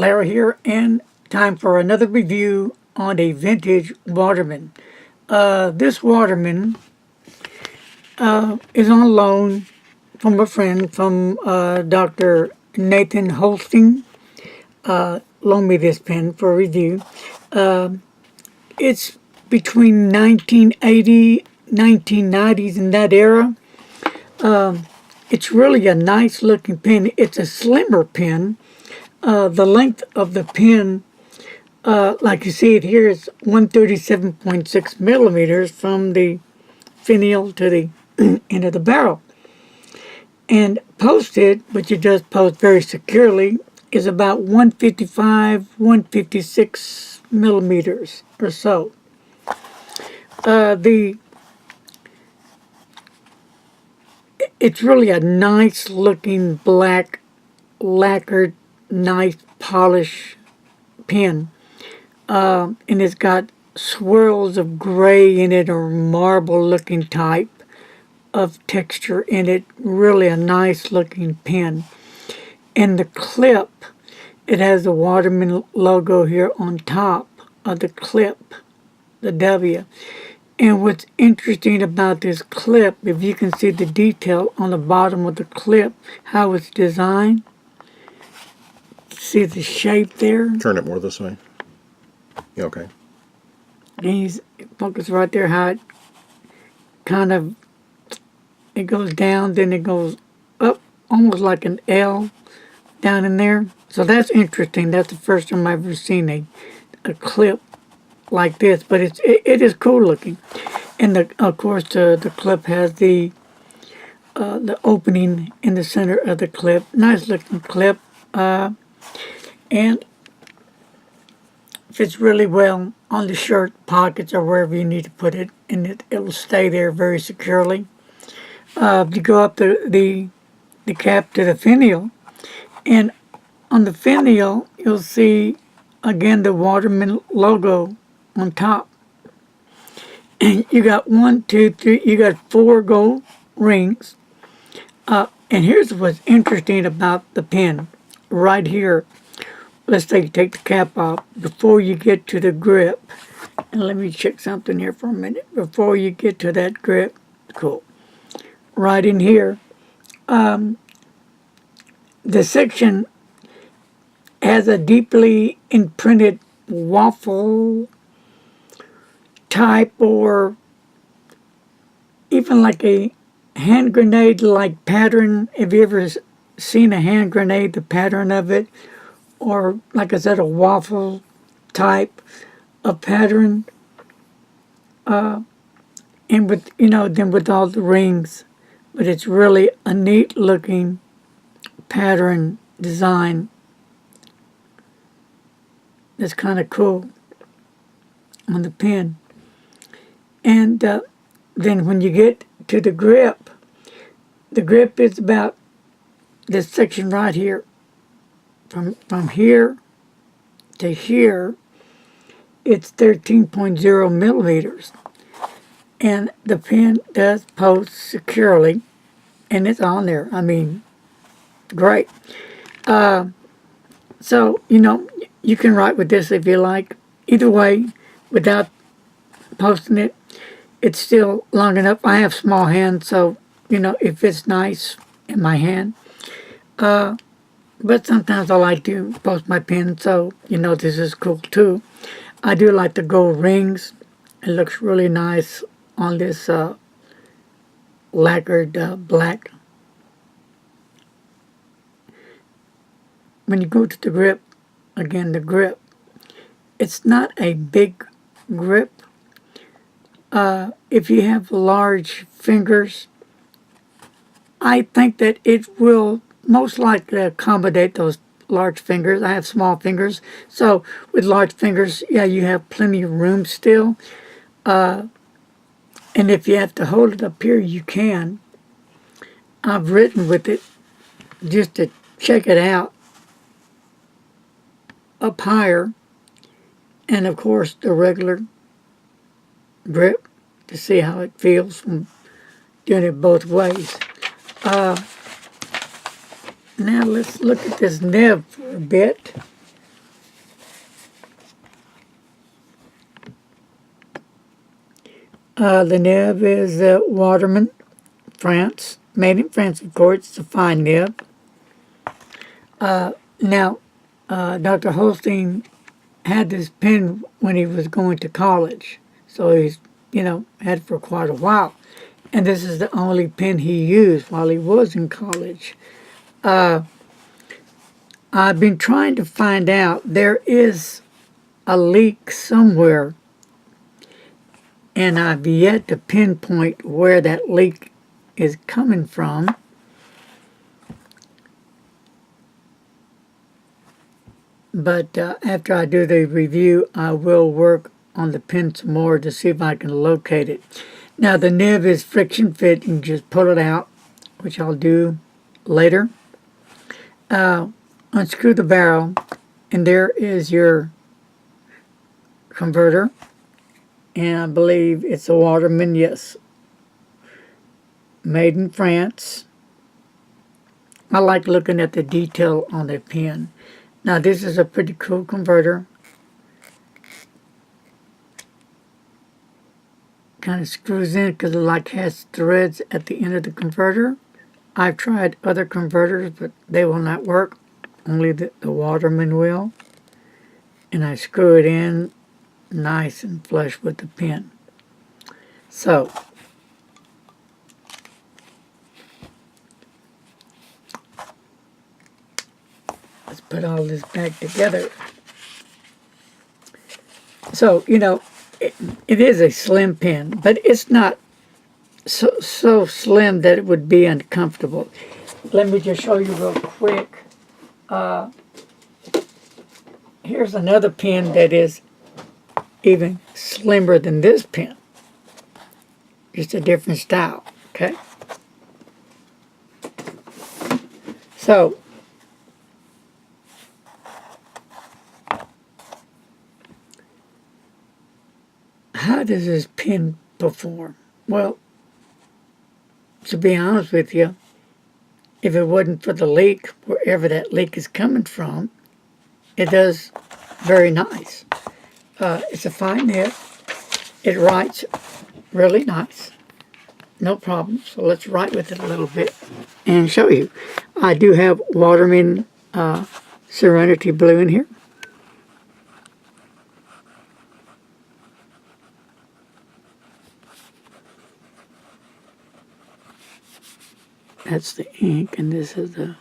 Larry here, and time for another review on a vintage Waterman. This Waterman is on loan from a friend, from Dr. Nathan Holstein. Loaned me this pen for a review. It's between 1980, 1990s, in that era. It's really a nice looking pen. It's a slimmer pen. The length of the pen, like you see it here, is 137.6 millimeters from the finial to the end of the barrel. And posted, which it does post very securely, is about 155, 156 millimeters or so. It's really a nice looking black lacquered, nice polish pen, and it's got swirls of gray in it, or marble looking type of texture in it. Really a nice looking pen. And the clip, it has the Waterman logo here on top of the clip, the W. And what's interesting about this clip, if you can see the detail on the bottom of the clip, how it's designed. See the shape there? Turn it more this way. Yeah, okay. And you focus right there, how it kind of, it goes down, then it goes up, almost like an L down in there. So that's interesting. That's the first time I've ever seen a clip like this, but it is cool looking. And of course the clip has the opening in the center of the clip. Nice looking clip, and fits really well on the shirt pockets or wherever you need to put it, and it'll stay there very securely. You go up the cap to the finial, and on the finial you'll see again the Waterman logo on top. And you got 1, 2, 3, you got 4 gold rings. And here's what's interesting about the pen. Right here, let's say you take the cap off before you get to the grip. And let me check something here for a minute. Before you get to that grip, cool. Right in here, the section has a deeply imprinted waffle type, or even like a hand grenade like pattern. Have you ever seen a hand grenade, the pattern of it? Or like I said, a waffle type of pattern, and with, then with all the rings. But it's really a neat looking pattern design that's kind of cool on the pen. And then when you get to the grip is about this section right here. From here to here, it's 13.0 millimeters. And the pen does post securely, and it's on there. I mean, great. So, you can write with this if you like. Either way, without posting it, it's still long enough. I have small hands, so, it fits nice in my hand. But sometimes I like to post my pen, so, this is cool too. I do like the gold rings. It looks really nice on this lacquered black. When you go to the grip, again, the grip, it's not a big grip. If you have large fingers, I think that it will most likely accommodate those large fingers. I have small fingers, so with large fingers, yeah, you have plenty of room still. And if you have to hold it up here, you can. I've written with it just to check it out up higher, and of course the regular grip to see how it feels from doing it both ways. Now let's look at this nib for a bit. The nib is Waterman, France. Made in France, of course. It's a fine nib. Now, Dr. Holstein had this pen when he was going to college. So he's, had it for quite a while. And this is the only pen he used while he was in college. I've been trying to find out. There is a leak somewhere, and I've yet to pinpoint where that leak is coming from. But after I do the review, I will work on the pen some more to see if I can locate it. Now, the nib is friction fit. You can just pull it out, which I'll do later. Unscrew the barrel, and there is your converter. And I believe it's a Waterman, yes. Made in France. I like looking at the detail on the pen. Now, this is a pretty cool converter. Kind of screws in because it has threads at the end of the converter. I've tried other converters, but they will not work. Only the Waterman will. And I screw it in nice and flush with the pen. So, let's put all this back together. So, it is a slim pen, but it's not so slim that it would be uncomfortable. Let me just show you real quick. Here's another pen that is even slimmer than this pen. Just a different style, okay? So, how does this pen perform? Well, to be honest with you, if it wasn't for the leak, wherever that leak is coming from, it does very nice. It's a fine nib. It writes really nice. No problem. So let's write with it a little bit and show you. I do have Waterman Serenity Blue in here. That's the ink, and this is the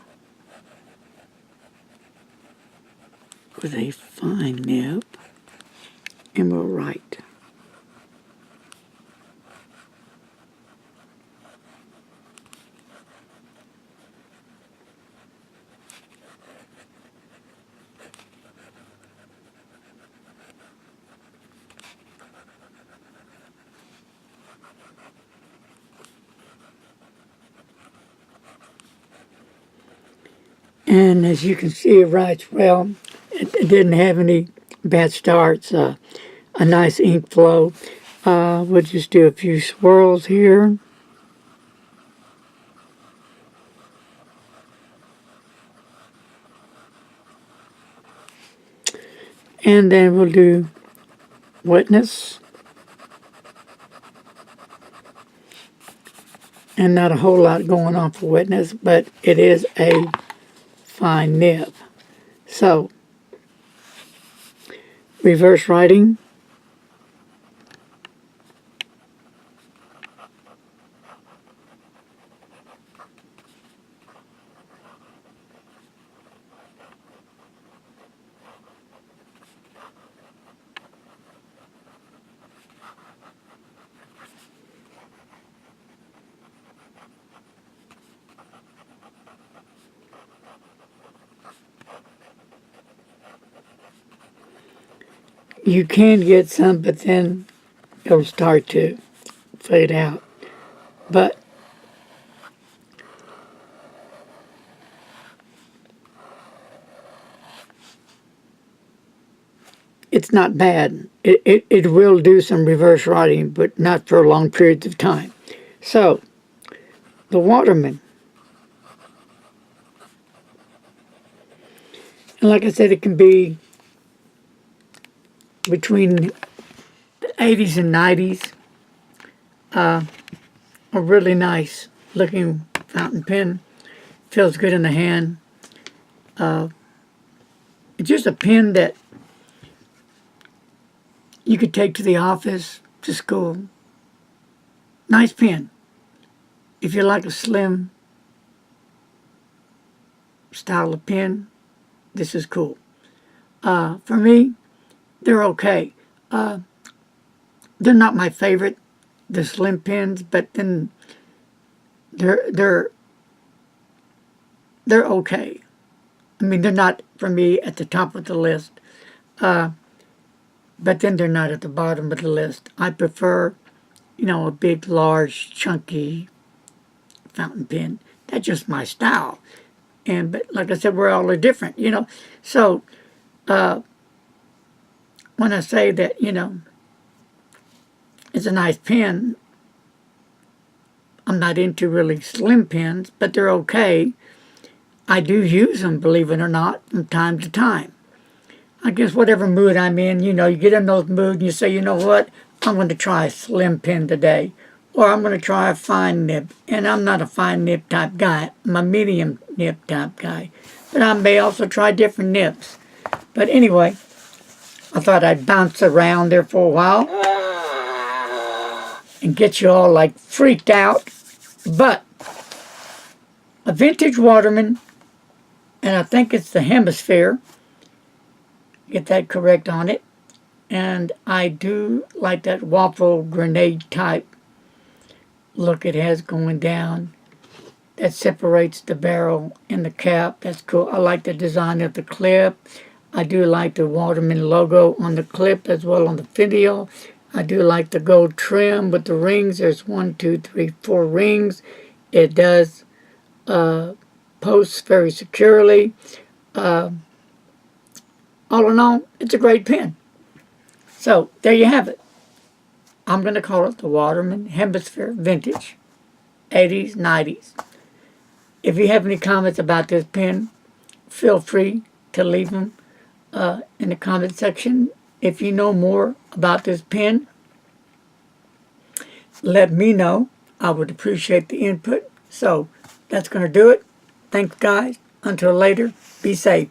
with a fine nib, and we'll write. And as you can see, it writes well. It didn't have any bad starts. A nice ink flow. We'll just do a few swirls here. And then we'll do wetness. And not a whole lot going on for wetness, but it is a fine nib. So, reverse writing. You can get some, but then it'll start to fade out. But it's not bad. It will do some reverse writing, but not for long periods of time. So, the Waterman. And like I said, it can be between the 80s and 90s. a really nice looking fountain pen. Feels good in the hand. It's just a pen that you could take to the office, to school. Nice pen. If you like a slim style of pen, this is cool. For me, they're okay. They're not my favorite, the slim pens, but then they're okay. I mean, they're not for me at the top of the list, but then they're not at the bottom of the list. I prefer, a big, large, chunky fountain pen. That's just my style. But like I said, we're all different. So when I say that, it's a nice pen, I'm not into really slim pens, but they're okay. I do use them, believe it or not, from time to time. I guess whatever mood I'm in, you get in those moods and you say, you know what, I'm going to try a slim pen today. Or I'm going to try a fine nib. And I'm not a fine nib type guy. I'm a medium nib type guy. But I may also try different nibs. But anyway, I thought I'd bounce around there for a while and get you all like freaked out. But a Vintage Waterman, and I think it's the Hemisphere, get that correct on it. And I do like that waffle grenade type look it has going down. That separates the barrel and the cap. That's cool. I like the design of the clip. I do like the Waterman logo on the clip as well on the finial. I do like the gold trim with the rings. There's 1, 2, 3, 4 rings. It does post very securely. All in all, it's a great pen. So there you have it. I'm going to call it the Waterman Hemisphere Vintage 80s, 90s. If you have any comments about this pen, feel free to leave them in the comment section. If you know more about this pen, let me know. I would appreciate the input. So that's going to do it. Thanks, guys. Until later, be safe.